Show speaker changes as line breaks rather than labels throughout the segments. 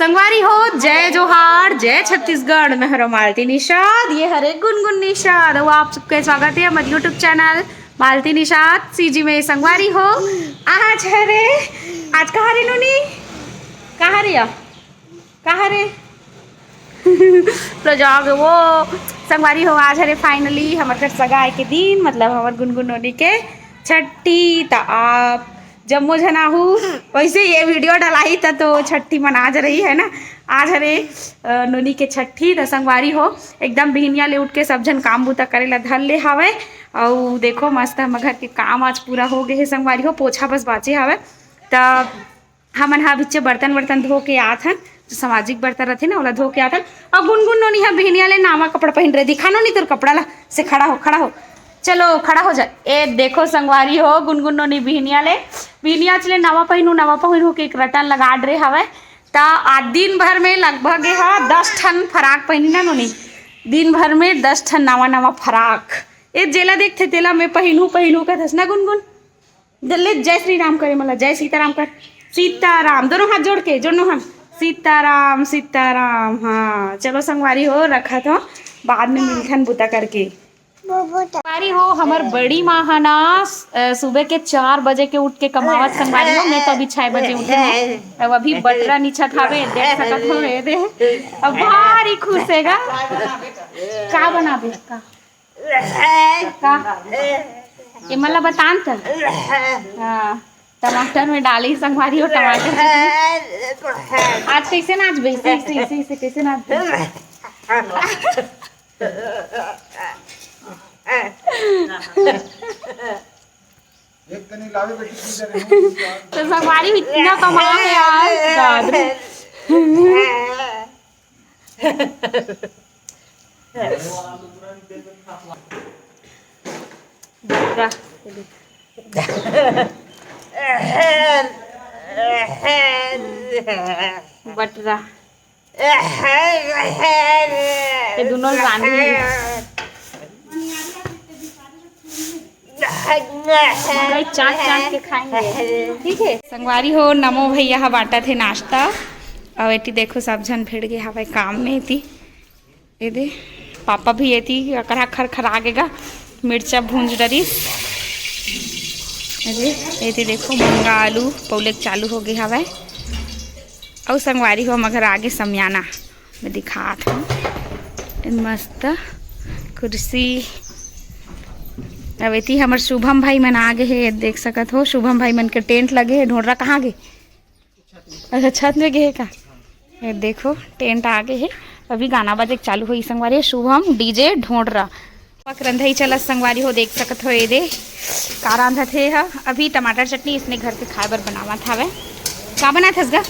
संगवारी हो, जय जोहार, जय छत्तीसगढ़। मैं हूं मालती निषाद, ये हरे गुनगुन निषाद। वो आप सबका स्वागत है हमारे यूट्यूब चैनल मालती निषाद सीजी में। संगवारी हो, आज कहाँ रे नूनी, कहाँ रे कहाँ रे तो जाओगे वो। संगवारी हो, आज हरे फाइनली हमारे घर सगाई के दिन, मतलब हमारे गुनगुन नोनी के छठी। तो आप जम्मो जना हूँ वैसे ये वीडियो डलाई था तो छठी मना जा रही है ना। आज हरे नोनी के छठी। तो संगवारी हो एकदम बिहनिया ले उठ के सब जन काम बूता करे ला धर ले हवे। और देखो मस्त हम घर के काम आज पूरा हो गए है। संगवारी हो पोछा बस बाचे हवे। तो हमन हा बिच्चे बर्तन वर्तन धो के आथन, जो सामाजिक बर्तन रहते ना ओला धो के आथन। और गुनगुन नोनी हा बिहनिया ले नावा कपड़ा पहन रहे, दिखा नो नहीं तोर कपड़ा ला से खड़ा हो चलो खड़ा हो जा। ए देखो संगवारी हो, गुनगुन नोनी बिहनिया चले नवा पहिनू के एक रटन लगा रहे हवे। ता आज दिन भर में लगभग 10 ठन फराक पहनी ना नोनी, दिन भर में 10 ठन नवा फराक। ए जेला देखते तेला मैं पहिनू का थस ना गुनगुन। जल्ले जय श्री राम करे, मला जय सीताराम कर। सीताराम दोनों हाथ जोड़ के, दोनों हाथ सीताराम। हाँ चलो संगवारी हो, रखा तो बाद में मिलखन बुता करके। संगवारी हो हमार बड़ी माँ है ना सुबह के 4 बजे के उठ के कमावत। संगवारी हो मैं तो अभी 6 बजे उठे हूँ। अब अभी बटरा नीचा खावे देख सकत हो दे। अब भारी खुश हैगा। का बनाबे का ये मला बतान त। हाँ टमाटर में डाली संगवारी हो, टमाटर आज कैसे नाच बैसे ऐसे कैसे नाच। तो संगवारी इतना कमा है यार। बटरा ये दोनों रांधी चाट के खाएंगे, ठीक है। संगवारी हो नमो भैया हा बांटा थे नाश्ता। और एटी देखो सब जन भिड़ गए हवे काम में। ये दे पापा भी एती अकरा खर आगेगा मिर्चा भूंज डरी। ये देखो मुंगा आलू पौले चालू हो गए हवे। और संगवारी हो मगर आगे समियाना मैं दिखात हूँ मस्त कुर्सी। अब एती हमार शुभम भाई मन आगे है, देख सकत हो शुभम भाई मन के टेंट लगे है। ढोंडरा कहाँ गे? अच्छा छत में गे है का? ये देखो टेंट आगे है, अभी गाना बजे चालू हुई। संगवारी शुभम डीजे ढोंडरा पक रंधा ही चला। संगवारी हो देख सकत हो ये दे का रांधा थे हा। अभी टमाटर चटनी इसने घर के खाए बर बनावा था। का बना थस गा?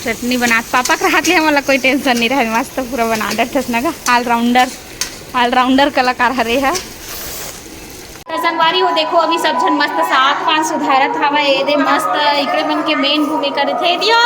चटनी बना पापा के हाथ ले हमला कोई टेंशन नहीं रहा, मस्त पूरा बना दर थस ना गा। ऑलराउंडर कलाकार हरे है। तो संगवारी हो देखो अभी सब जन मस्त साग पान सुधारत हवा। ये दे मस्त इकड़े मन के मेन भूमिका थे दियो।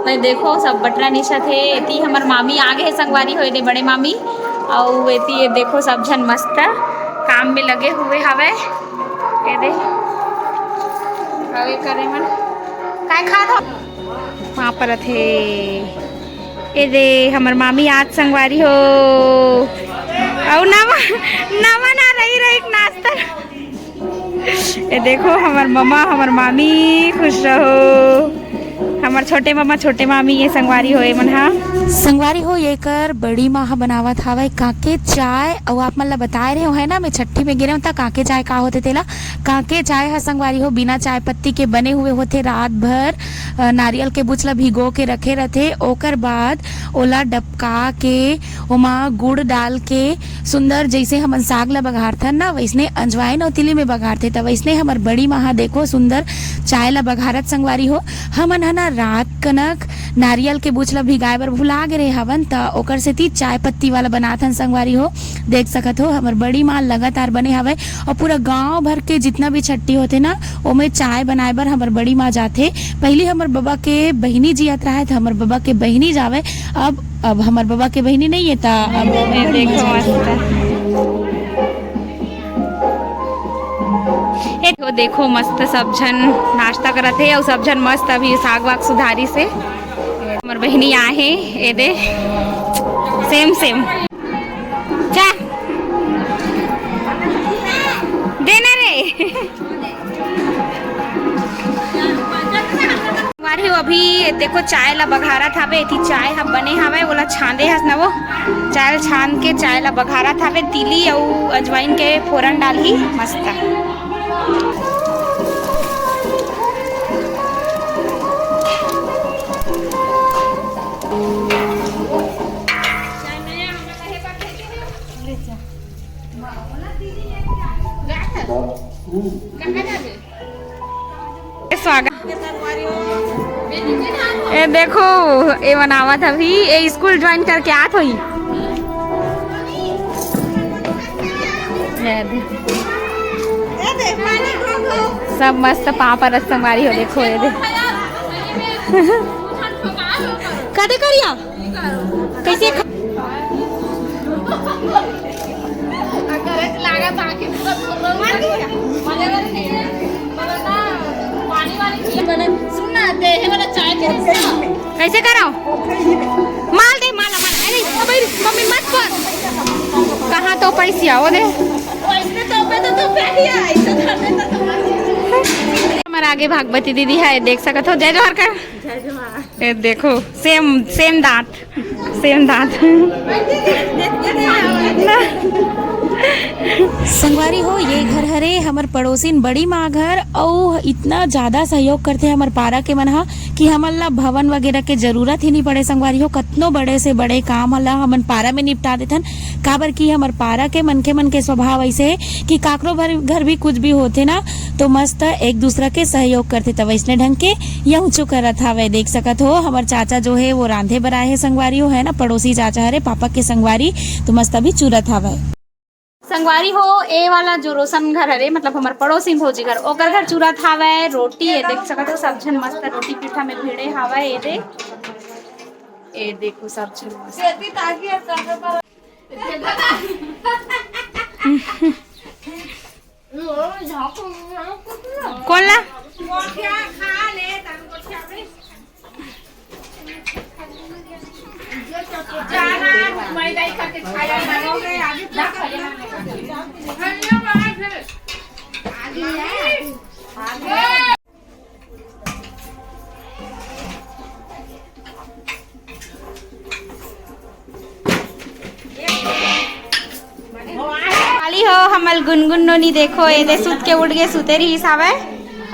नहीं देखो सब बटरा नीचा थे। एती हमार मामी आगे है संगवारी हो, दे बड़े मामी। और एती ये देखो सब जन मस्त काम में लगे हुए हवे। ये दे हवे करे मन काय खात हो वहाँ पर थे। ये दे हमार मामी आज संगवारी हो। और नवा ना रही नाश्ता। ये देखो हमार मम्मा हमार मामी खुश रहो। हमार छोटे मामा छोटे मामी ये संगवारी हो मन हा। संगवारी हो ये कर बड़ी माँ बनावत हवे काके चाय। और आप मतलब बताए रहे हो है ना, मैं छठी में गिरे हूँ काके चाय का होते तेला। काके चाय है संगवारी हो बिना चाय पत्ती के बने हुए होते। रात भर नारियल के बुचला भिगो के रखे रहते। ओकर बाद ओला डबका के ओमा गुड़ डाल के सुंदर जैसे हमन साग ला बघारथन ना वैसने अंजवाइन और तिली में बघारथे। तो वैसने हमार बड़ी माँ देखो सुंदर चाय ला बघारत संगवारी हो। हमन है ना रात कनक नारियल के बुचला भिगाए बर भुला गए हवन। त ओकर से ती चाय पत्ती वाला बनाथन संगवारी हो। देख सकत हो हमार बड़ी माँ लगातार बने हवे। और पूरा गांव भर के जितना भी छठी होते ना ओमे चाय बनाए बर हमार बड़ी माँ जाते। पहले हमार बाबा के बहिनी जियत रहा है तो हमार बाबा के बहिनी जावे। अब हमार बाबा के बहिनी नहीं है ता अब देखो तो देखो मस्त सब झन नाश्ता करत है और सब झन मस्त अभी साग वाग सुधारी से हमार बहनी आहे ए दे सेम सेम चा देना रे हमारे अभी देखो चाय ला बघारा थावे थी चाय हम बने हवे ओला छांदे हस न वो चाय छान के चाय ला बघारा थावे तिली और अजवाइन के फोरन डाली मस्त स्वागत ए देखो ये बनावत अभी ये स्कूल ज्वाइन करके आत हुई सब मस्त पापा रसमवारी हो देखो ये दे कदे करिया कैसे कैसे कराओ माल दे माला माला अरे मम्मी मत कर कहाँ तो पैसे आओ दे हमारे आगे भागवती दीदी है देख सकते हो जय जोहर कर ये देखो सेम सेम दांत
संगवारी हो ये घर हरे हमर पड़ोसिन बड़ी माँ घर और इतना ज्यादा सहयोग करते हैं हमार पारा के मन कि हमन ला भवन वगैरह के जरूरत ही नहीं पड़े संगवारी हो कतनो बड़े से बड़े काम ला हमन पारा में निपटा देथन काबर की हमर पारा के मन के स्वभाव ऐसे है कि काकरो घर भी कुछ भी होते ना तो मस्त एक दूसरा के सहयोग करते तब वैसने ढंग के यह चो करत हवे देख सकत हो हमार चाचा जो है वो रांधे बर आए है संगवारी हो है ना पड़ोसी चाचा हरे पापा के संगवारी तो मस्त अभी चूरत हवे
संगवारी हो ए वाला जो रोशन घर हरे मतलब हमार पड़ोसी भौजी घर ओकर घर चूरा थावे रोटी ये देख सकते हो सब झन मस्त रोटी पीठा में भिड़े हवा ए देखो सब झन मस्त कौन ला खाली हो हमल गुनगुन नोनी देखो ये दे सूत के उड़ गए सुते रही हिसाब है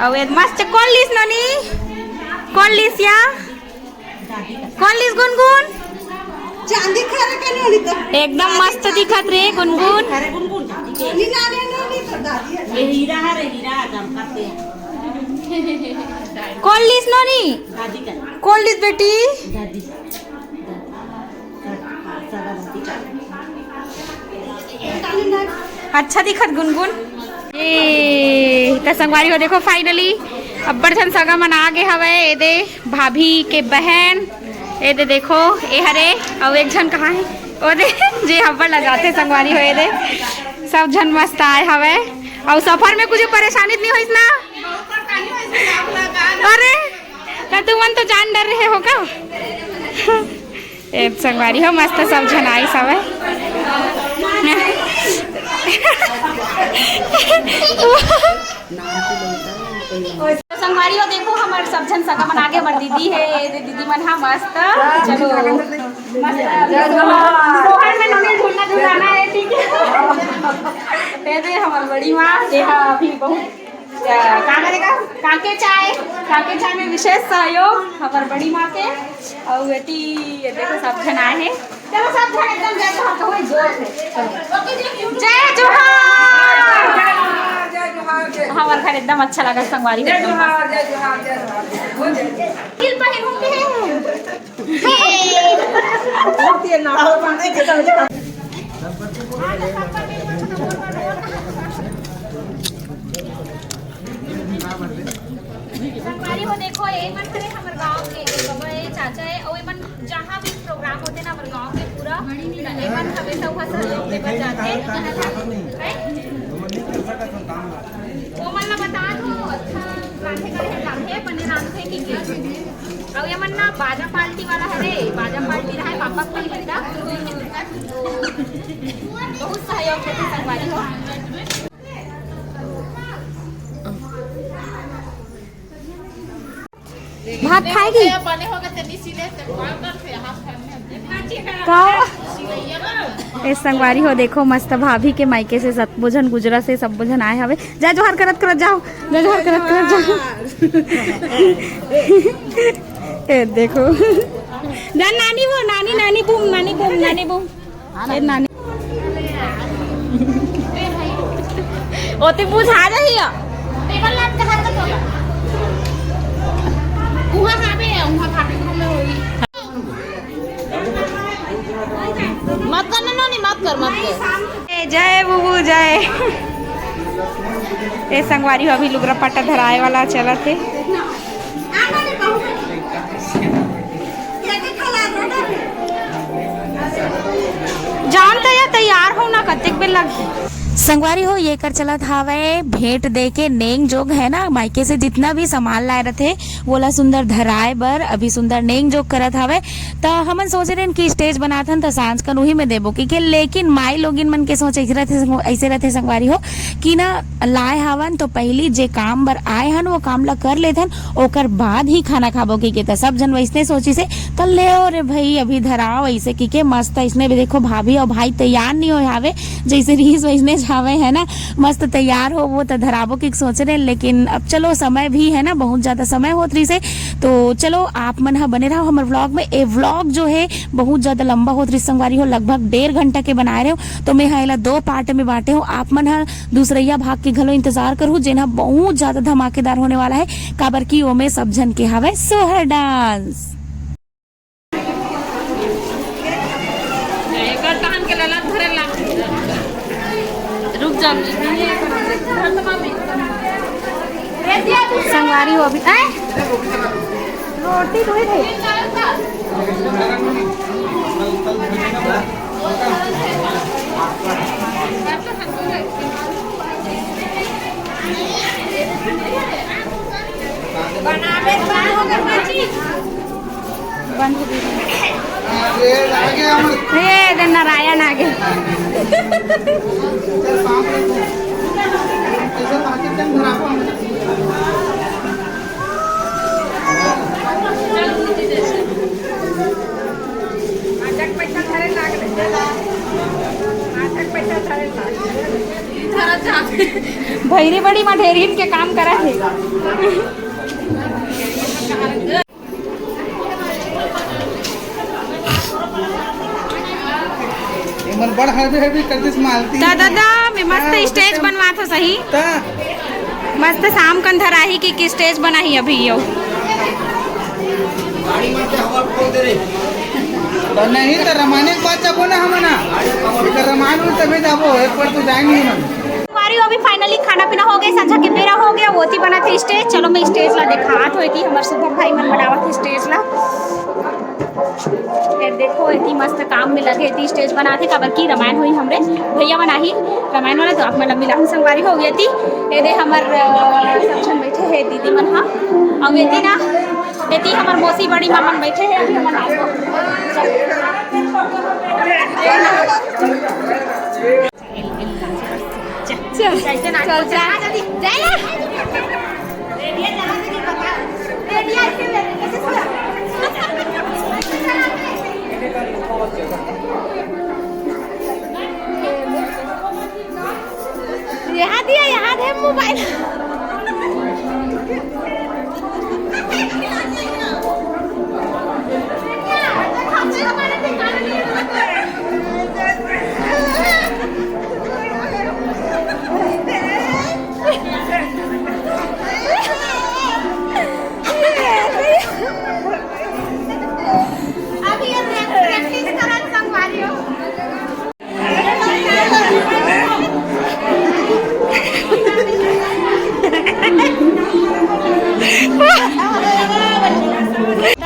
और ये मस्त कौन लीस नोनी कौन लीस या कौन लीस गुनगुन
चांदी खरे के नोनी तो
एकदम मस्त दिखत रे गुनगुन
खरे गुनगुन नी नाने नोनी तो दादी ये हीरा है रे हीरा चमकते
कौन लीस नोनी
दादी का
कौन लीस बेटी
दादी
अच्छा दिखत गुनगुन ए संगवारी हो देखो फाइनली अब्बड़ झन सगा मन आ गए हवे ए दे भाभी के बहन ए दे देखो ए हरे और एक झन कहाँ है ओ दे जे हब्बड़ लगाते संगवारी हो ए दे सब झन मस्त आए हवे और सफर में कुछ परेशानी नहीं हुई ना अरे तुम मन तो जान डर रहे हो का ए संगवारी हो मस्त सब झन आई सब संगवारी हो देखो हमारे सब जन सगा मन आगे हमार दीदी है दीदी मन हा मस्त चलो सोहर में नोनी झूलना झूलाना है ठीक है दे हमार बड़ी माँ देहा अभी बहुत का करेगा काके चाय में विशेष सहयोग हमार बड़ी माँ के और बेटी ये देखो सब जन आए हैं चलो सब जन एकदम जय जोहार कहो जोर से जय जोहार हमार घर एकदम अच्छा लगा संगवारी
जय जोहार जय जोहार जय जोहार
दिल पहिर होते हैं
ये ना हो पाने के समझ
संगवारी हो देखो ये मन करे हमारे गांव के बाबा ये चाचा है और ये मन जहाँ भी प्रोग्राम होते ना हमारे गांव के पूरा ये मन हमेशा वहाँ सहयोग देकर जाते हैं वो मन रांधे करे जाथे पने रांधे की के और ये मन ना बाजा पार्टी वाला है रे बाजा पार्टी रहा है पापा को बेटा बहुत सहयोग देते संगवारी हो भात खाएगी ए संगवारी हो देखो मस्त भाभी के मायके से सतबुझन गुजरा से सब बुझन आए हवे जा जोहर करत करत जाओ जा जोहर करत करत जाओ ए देखो जा नानी वो नानी नानी बूम नानी बूम नानी बूम ए नानी ओते बुझा रही है टेबल लाट के हाथ में उहा खाबे उहा खाबे रूम में होई मत करना नहीं मत कर जय बुबू जय ए संगवारी अभी लुगरा पट्टा धराए वाला चला थे जान तो या तैयार हो ना कतेक बेर लगी
संगवारी हो ये कर चलत हावे भेंट दे के नेंग जोग है ना मायके से जितना भी सामान लाए रथे बोला सुंदर धराए बर अभी सुंदर नेंग जोग करत हावे तो हमन सोचे रहे कि स्टेज बनाथन तो सांझ का उही में देबो कि लेकिन माई लोगिन मन के सोच ऐसे रहते संगवारी हो कि ना लाए हावन तो पहली जे काम बर आए हन वो काम ला कर लेथन ओकर बाद ही खाना खाबो की के सब जन वैसने सोची से तो ले रे भाई अभी धराओ ऐसे की के मस्त इसने भी देखो भाभी और भाई तैयार नहीं हो हावे जैसे रीस वैसने जावे है ना मस्त तैयार हो वो तो धराबो की सोच रहे लेकिन अब चलो समय भी है ना बहुत ज्यादा समय होत रही से तो चलो आप मन हा बने रहो हमारे व्लॉग में ए व्लॉग जो है बहुत ज्यादा लंबा होत रही संगवारी हो लगभग 1.5 घंटा के बनाए रहे हो तो मैं हाँ 2 पार्ट में बांटे हूँ आप मन हा दूसरैया भाग के घलो इंतजार करूँ जेना बहुत ज्यादा धमाकेदार होने वाला है काबर की ओमे सब जन के हवे सोहर डांस
रुक जा संगवारी हो अभी रोटी धोई थे बंद हो गई नारायण आगे भैरी बड़ी मठेरीन के काम करा है
बड़ हैवी कर दिस मालती
दादा मैं मस्त स्टेज बनवा था सही मस्त शाम कन धराही की स्टेज बनाही अभी यो
तो नहीं तो रमाने के बाद जाबो ना हमना तो रमान में तभी जाबो एक बार तो जाएंगे हम
हमारी अभी फाइनली खाना पीना हो गया संझा के बेरा हो गया वो थी बना थे स्टेज चलो मैं स्टेज ला दिखात होई थी हमारे सुपर भाई मन बनावा थे स्टेज ला फिर देखो इतनी मस्त काम में लगे थी स्टेज बनाते काबर की रामायण हुई हमरे भैया बनाही रामायण वाला तो आप मतलब मिला संगवारी हो गई थी ये दे हमार सक्षम बैठे है दीदी मन हाँ और ये ना ये हमार मौसी बड़ी मामन बैठे है अभी हमार चल यहाँ दिया यहाँ दे मोबाइल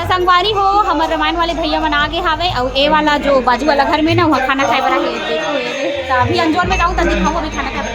संगवारी हो हमारे रामायण वाले भैया मन आगे हावे और ए वाला जो बाजू वाला घर में ना वहाँ खाना खाए बना है देखो तो अभी अंजोर में जाऊँ तो दिखाऊँ अभी खाना खाए